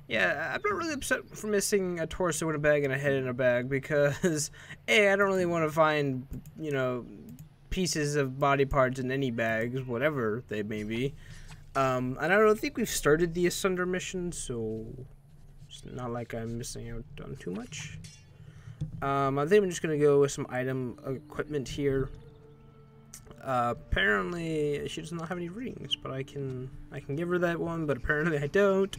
Yeah, I'm not really upset for missing a torso in a bag and a head in a bag because, A, I don't really want to find, you know, pieces of body parts in any bags, whatever they may be. And I don't think we've started the Asunder mission, so it's not like I'm missing out on too much. I think I'm just gonna go with some item equipment here. Apparently she does not have any rings, but I can give her that one, but apparently I don't.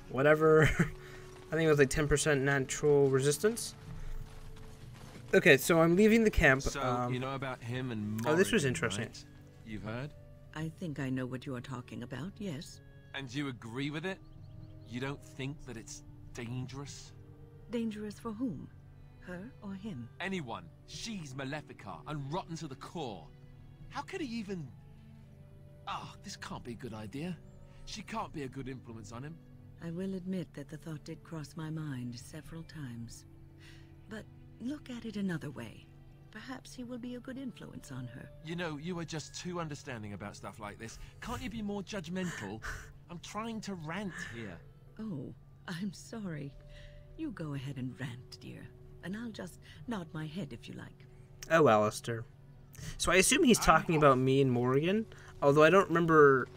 Whatever. I think it was like 10% natural resistance. Okay, so I'm leaving the camp. So you know about him and Morrigan, oh, this was interesting. Right? You've heard? I think I know what you are talking about, yes. And you agree with it? You don't think that it's dangerous? Dangerous for whom? Her or him? Anyone. She's Malefica and rotten to the core. How could he even... Ah, this can't be a good idea. She can't be a good influence on him. I will admit that the thought did cross my mind several times. But look at it another way. Perhaps he will be a good influence on her. You know, you are just too understanding about stuff like this. Can't you be more judgmental? I'm trying to rant here. Oh, I'm sorry. You go ahead and rant, dear. And I'll just nod my head if you like. Oh, Alistair. So I assume he's talking about me and Morrigan, although I don't remember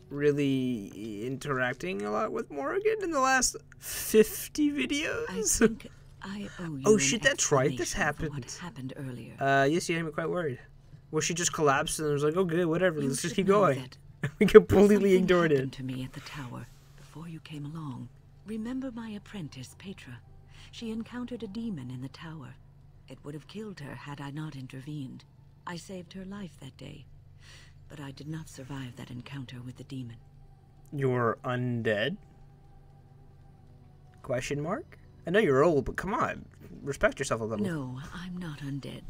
really interacting a lot with Morrigan in the last 50 videos. I think I owe you oh shit, that's right, this happened. happened. What happened earlier. Yes, you had me quite worried. Well, she just collapsed and was like, okay, whatever, You let's just should keep know going. that We completely something ignored it. happened to me at the tower before you came along. Remember my apprentice, Petra? She encountered a demon in the tower. It would have killed her had I not intervened. I saved her life that day, but I did not survive that encounter with the demon. You're undead? Question mark? I know you're old, but come on, respect yourself a little. No, I'm not undead.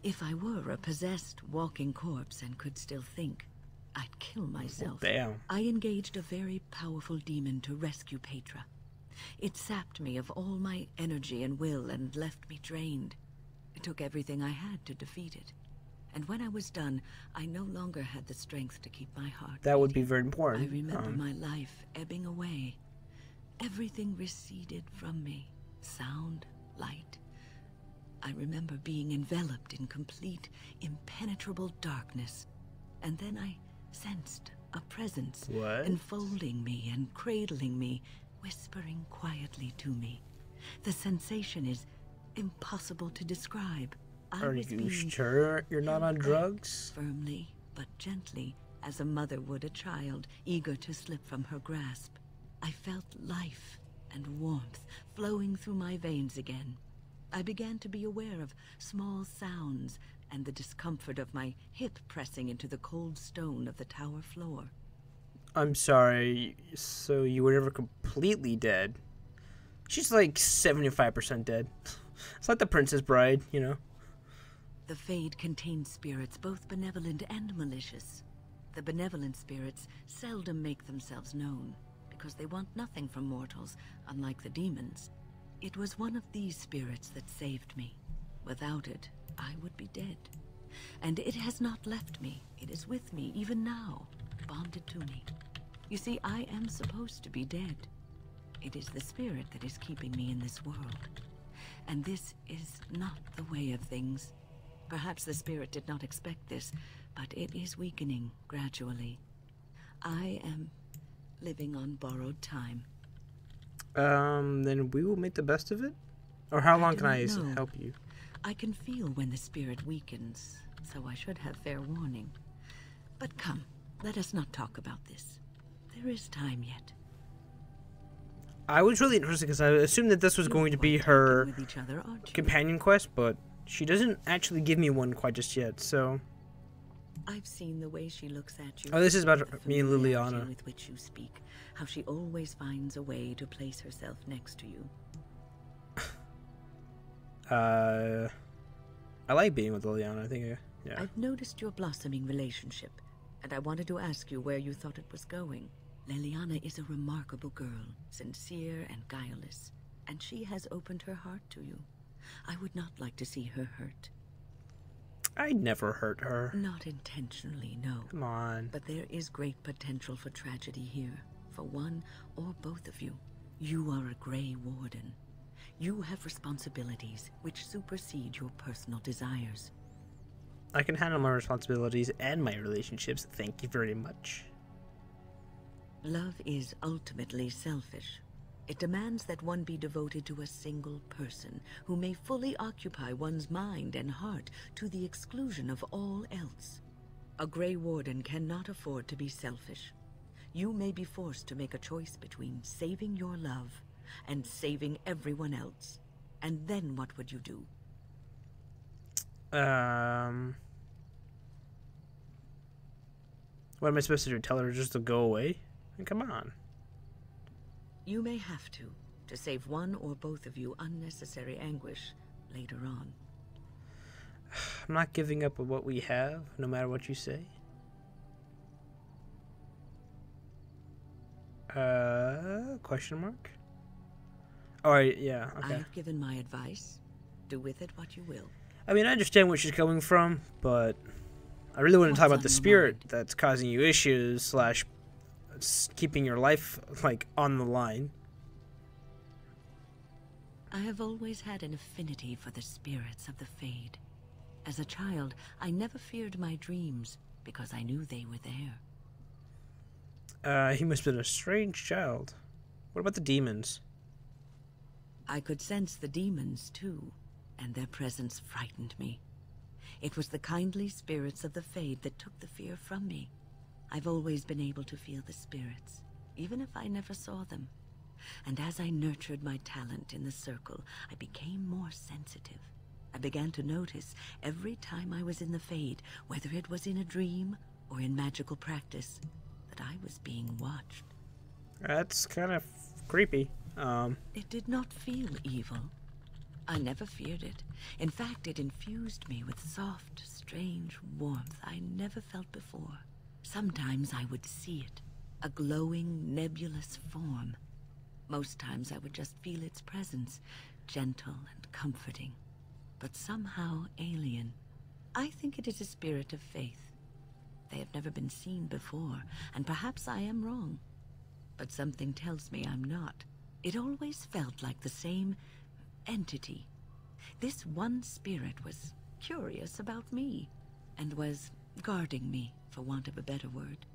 If I were a possessed walking corpse and could still think, I'd kill myself. Damn. I engaged a very powerful demon to rescue Petra. It sapped me of all my energy and will and left me drained. It took everything I had to defeat it. And when I was done, I no longer had the strength to keep my heart That would be beating. very important. I remember my life ebbing away. Everything receded from me. Sound, light. I remember being enveloped in complete, impenetrable darkness. And then I sensed a presence enfolding me and cradling me, whispering quietly to me. The sensation is impossible to describe. Are you sure you're not on drugs? Firmly, but gently, as a mother would a child, eager to slip from her grasp. I felt life and warmth flowing through my veins again. I began to be aware of small sounds and the discomfort of my hip pressing into the cold stone of the tower floor. I'm sorry, so you were never completely dead? She's like 75% dead. It's like the Princess Bride, you know? The Fade contains spirits both benevolent and malicious. The benevolent spirits seldom make themselves known, because they want nothing from mortals, unlike the demons. It was one of these spirits that saved me. Without it, I would be dead. And it has not left me. It is with me even now, bonded to me. You see, I am supposed to be dead. It is the spirit that is keeping me in this world. And this is not the way of things. Perhaps the spirit did not expect this, but it is weakening gradually. I am living on borrowed time. Then we will make the best of it? Or how long can I know. help you? I can feel when the spirit weakens, so I should have fair warning. But come, let us not talk about this. There is time yet. I was really interested because I assumed that this was going to be her with each other, aren't you? companion quest, but she doesn't actually give me one quite just yet, so... I've seen the way she looks at you. Oh, this is about the me and familiarity Leliana. with which you speak. How she always finds a way to place herself next to you. I like being with Leliana, I think, yeah. I've noticed your blossoming relationship, and I wanted to ask you where you thought it was going. Leliana is a remarkable girl, sincere and guileless, and she has opened her heart to you. I would not like to see her hurt. I'd never hurt her. Not intentionally, no. Come on. But there is great potential for tragedy here, for one or both of you. You are a Grey Warden. You have responsibilities which supersede your personal desires. I can handle my responsibilities and my relationships, thank you very much. Love is ultimately selfish. It demands that one be devoted to a single person who may fully occupy one's mind and heart to the exclusion of all else. A Grey Warden cannot afford to be selfish. You may be forced to make a choice between saving your love and saving everyone else. And then what would you do? What am I supposed to do? Tell her just to go away? Come on. You may have to save one or both of you unnecessary anguish later on. I'm not giving up on what we have, no matter what you say. Question mark? Alright, yeah, okay. I've given my advice. Do with it what you will. I mean, I understand where she's coming from, but I really want to talk about the spirit that's causing you issues, slash keeping your life, like, on the line. I have always had an affinity for the spirits of the Fade. As a child, I never feared my dreams because I knew they were there. He must have been a strange child. What about the demons? I could sense the demons, too, and their presence frightened me. It was the kindly spirits of the Fade that took the fear from me. I've always been able to feel the spirits, even if I never saw them. And as I nurtured my talent in the circle, I became more sensitive. I began to notice every time I was in the Fade, whether it was in a dream or in magical practice, that I was being watched. That's kind of creepy. It did not feel evil. I never feared it. In fact, it infused me with soft, strange warmth I never felt before. Sometimes I would see it, a glowing, nebulous form. Most times I would just feel its presence, gentle and comforting, but somehow alien. I think it is a spirit of faith. They have never been seen before, and perhaps I am wrong. But something tells me I'm not. It always felt like the same entity. This one spirit was curious about me, and was guarding me, for want of a better word.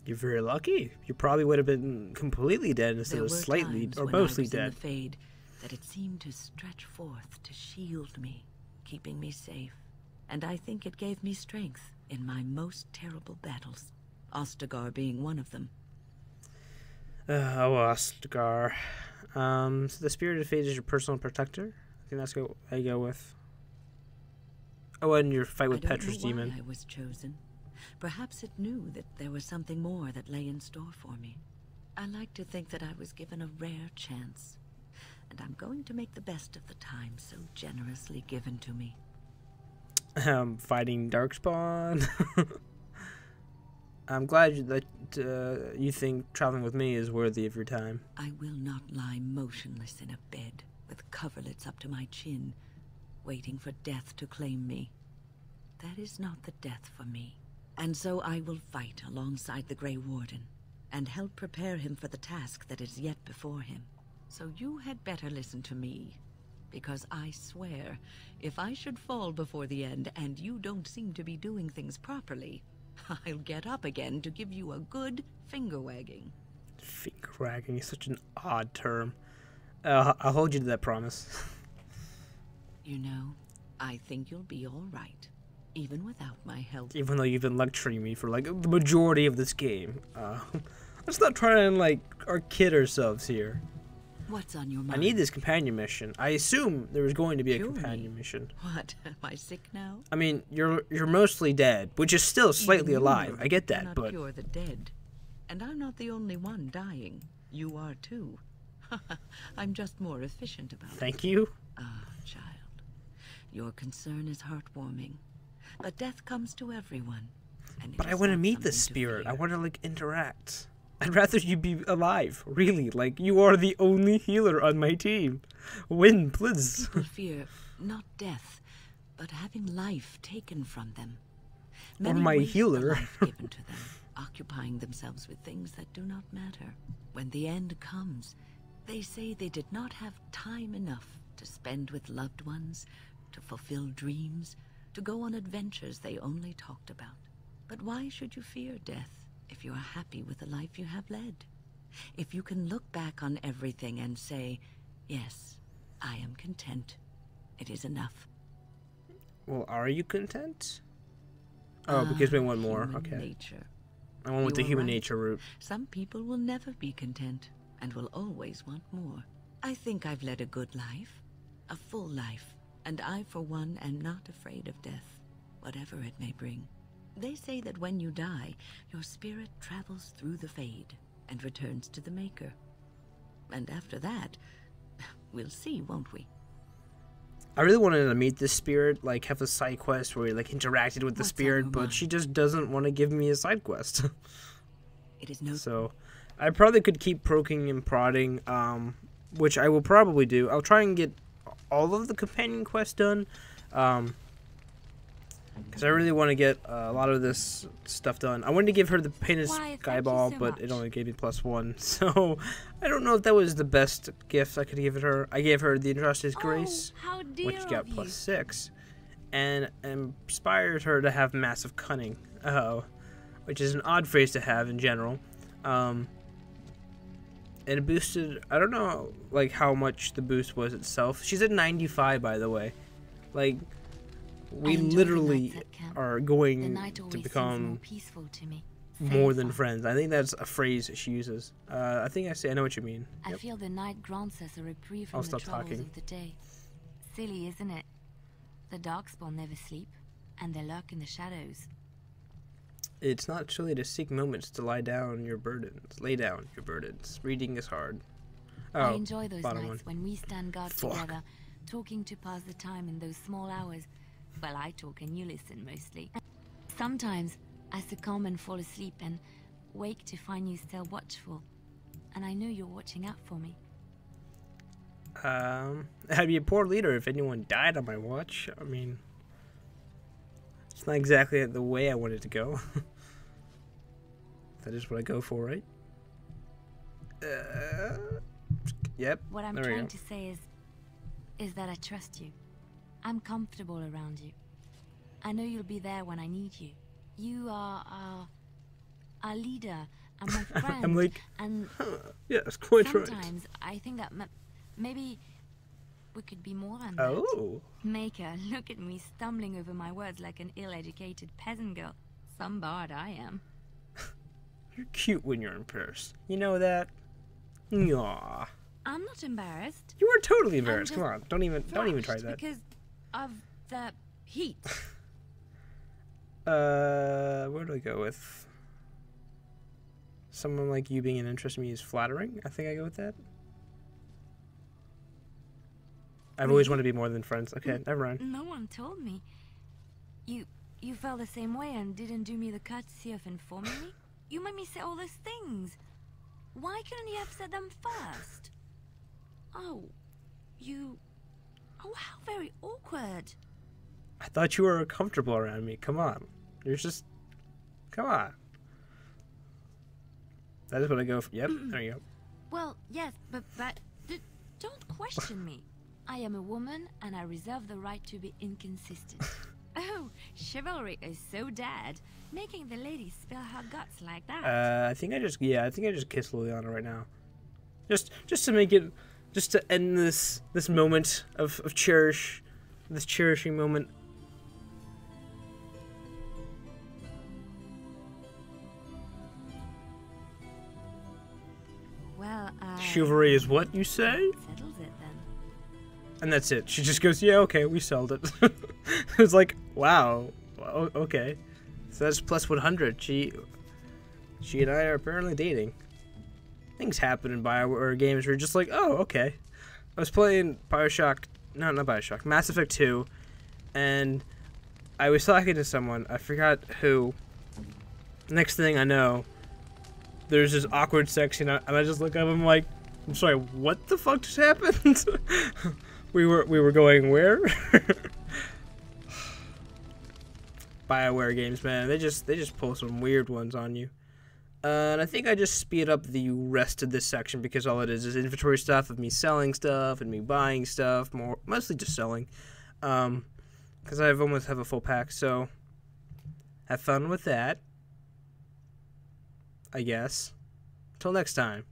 You're very lucky. You probably would have been completely dead instead of slightly or mostly dead. In the Fade, that it seemed to stretch forth to shield me, keeping me safe. And I think it gave me strength in my most terrible battles, Ostagar being one of them. Oh, Ostagar. So the spirit of fate is your personal protector? I think that's what I go with. Oh, and your fight with Petra's demon. I was chosen. Perhaps it knew that there was something more that lay in store for me. I like to think that I was given a rare chance, and I'm going to make the best of the time so generously given to me. Fighting Darkspawn. I'm glad that you think traveling with me is worthy of your time. I will not lie motionless in a bed with coverlets up to my chin, waiting for death to claim me. That is not the death for me. And so I will fight alongside the Grey Warden, and help prepare him for the task that is yet before him. So you had better listen to me, because I swear, if I should fall before the end and you don't seem to be doing things properly, I'll get up again to give you a good finger-wagging. Finger-wagging is such an odd term. I'll hold you to that promise. You know, I think you'll be all right, even without my help. Even though you've been lecturing me for, like, the majority of this game. Let's not try and, like, our kid ourselves here. What's on your mind? I need this companion mission. I assume there was going to be a companion mission. What? Am I sick now? I mean, you're mostly dead, which is still slightly alive. I get that, but Cure the dead, and I'm not the only one dying. You are too. I'm just more efficient about it. Thank you. Ah, child, your concern is heartwarming, but death comes to everyone. And but I want to meet the spirit. I want to, like, interact. I'd rather you be alive, really. Like, you are the only healer on my team. Wynn, please. People fear not death, but having life taken from them. Or my healer. Life given to them, occupying themselves with things that do not matter. When the end comes, They say they did not have time enough to spend with loved ones, to fulfill dreams, to go on adventures they only talked about. But why should you fear death if you are happy with the life you have led? If you can look back on everything and say, yes, I am content, it is enough. Well, are you content? Oh, because we want more. Okay. Nature. I went with the You are human right. nature route. Some people will never be content and will always want more. I think I've led a good life, a full life, and I, for one, am not afraid of death, whatever it may bring. They say that when you die, your spirit travels through the Fade and returns to the Maker. And after that, we'll see, won't we? I really wanted to meet this spirit, like have a side quest where we like interacted with the What's on spirit, your but mind? she just doesn't want to give me a side quest. It is no... So I probably could keep poking and prodding, which I will probably do. I'll try and get all of the companion quests done, because I really want to get a lot of this stuff done. I wanted to give her the painted Why, sky thank you ball, so but it much. only gave me +1. So I don't know if that was the best gift I could give her. I gave her the Entrusted Grace, Oh, how dear which got of you. +6, and inspired her to have Massive Cunning, which is an odd phrase to have in general. And it boosted, I don't know like how much the boost was itself. She's at 95, by the way. Like, we I enjoy the literally nights at camp. are The going night to always seems become more peaceful to me. more Very than fun. friends. I think that's a phrase she uses. I think I know what you mean. I Yep. feel the night grants us a reprieve I'll from the stop troubles talking. of the day. Silly, isn't it? The Darkspawn never sleep, and they lurk in the shadows. It's not chilly to seek moments to lie down your burdens. Lay down your burdens. Reading is hard. I Oh, enjoy those bottom nights one. when we stand guard Fuck. together, talking to pass the time in those small hours. Well, I talk and you listen mostly. Sometimes I succumb and fall asleep and wake to find you still watchful. And I know you're watching out for me. I'd be a poor leader if anyone died on my watch. I mean, it's not exactly the way I wanted to go. That is what I go for, right? Yep. What I'm there we trying go. to say is that I trust you. I'm comfortable around you. I know you'll be there when I need you. You are our leader and my friend. I'm like, and yes, quite right. sometimes I think that maybe we could be more than that. Oh. Maker, look at me stumbling over my words like an ill-educated peasant girl. Some bard I am. You're cute when you're embarrassed. You know that? Aw. I'm not embarrassed. You are totally embarrassed. Come just on. Don't even try Flushed that. because of the heat. Where do I go with? Someone like you being an interest in me is flattering. I think I go with that. I've always wanted to be more than friends. Okay, never mind. No one told me. You felt the same way and didn't do me the courtesy of informing me? You made me say all those things. Why couldn't you have said them first? Oh, Oh, how very awkward. I thought you were comfortable around me. Come on. You're just... Come on. That is what I go for. Yep, there you go. Well, yes, but don't question me. I am a woman and I reserve the right to be inconsistent. Oh, chivalry is so dead, making the lady spill her guts like that. I think I just kissed Leliana right now. Just to make it, just to end this moment of this cherishing moment. Well, Chivalry is what you say? settles it then. And that's it. She just goes, yeah, okay, we sold it. It's like, wow, okay. So that's plus 100. She and I are apparently dating. Things happen in BioWare games where you're just like, oh, okay. I was playing Mass Effect 2, and I was talking to someone, I forgot who. Next thing I know, there's this awkward section, and I just look up and I'm like, I'm sorry, what the fuck just happened? we were going where? BioWare games, man, they just pull some weird ones on you. And I think I just speed up the rest of this section because all it is inventory stuff of me selling stuff and me buying stuff, mostly just selling. Because I almost have a full pack, so have fun with that, I guess. Till next time.